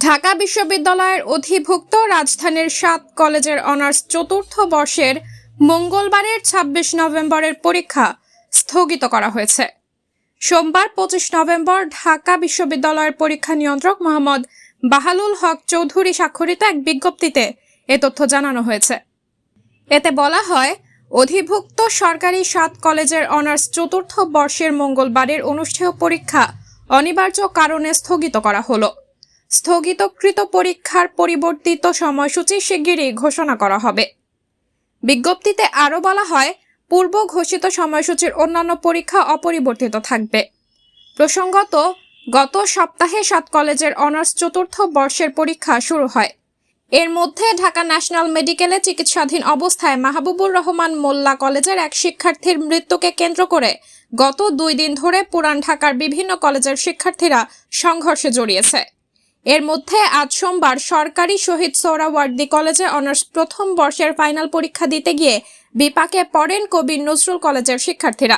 ঢাকা বিশ্ববিদ্যালয়ের অধিভুক্ত রাজধানীর ৭ কলেজের অনার্স চতুর্থ বর্ষের মঙ্গলবারের ২৬ নভেম্বরের পরীক্ষা স্থগিত করা হয়েছে। সোমবার ২৫ নভেম্বর ঢাকা বিশ্ববিদ্যালয়ের পরীক্ষা নিয়ন্ত্রক মোহাম্মদ বাহালুল হক চৌধুরী স্বাক্ষরিত এক বিজ্ঞপ্তিতে এ তথ্য জানানো হয়েছে। এতে বলা হয়, অধিভুক্ত সরকারি ৭ কলেজের অনার্স চতুর্থ বর্ষের মঙ্গলবারের অনুষ্ঠেয় পরীক্ষা অনিবার্য কারণে স্থগিত করা হলো। স্থগিতকৃত পরীক্ষার পরিবর্তিত সময়সূচি শিগগিরই ঘোষণা করা হবে। বিজ্ঞপ্তিতে আরও বলা হয়, পূর্ব ঘোষিত সময়সূচির অন্যান্য পরীক্ষা অপরিবর্তিত থাকবে। প্রসঙ্গত, গত সপ্তাহে ৭ কলেজের অনার্স চতুর্থ বর্ষের পরীক্ষা শুরু হয়। এর মধ্যে ঢাকা ন্যাশনাল মেডিকেলে চিকিৎসাধীন অবস্থায় মাহবুবুর রহমান মোল্লা কলেজের এক শিক্ষার্থীর মৃত্যুকে কেন্দ্র করে গত ২ দিন ধরে পুরান ঢাকার বিভিন্ন কলেজের শিক্ষার্থীরা সংঘর্ষে জড়িয়েছে। এর মধ্যে আজ সোমবার সরকারি শহীদ সোহরাওয়ার্দী কলেজে অনার্স প্রথম বর্ষের ফাইনাল পরীক্ষা দিতে গিয়ে বিপাকে পড়েন কবি নজরুল কলেজের শিক্ষার্থীরা।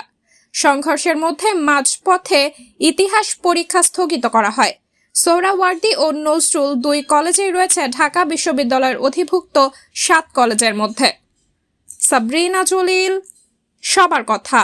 সংঘর্ষের মধ্যে মাঝপথে ইতিহাস পরীক্ষা স্থগিত করা হয়। সোহরাওয়ার্দী ও নজরুল দুই কলেজেই রয়েছে ঢাকা বিশ্ববিদ্যালয়ের অধিভুক্ত ৭ কলেজের মধ্যে। সাবরিনা জলিল, সবার কথা।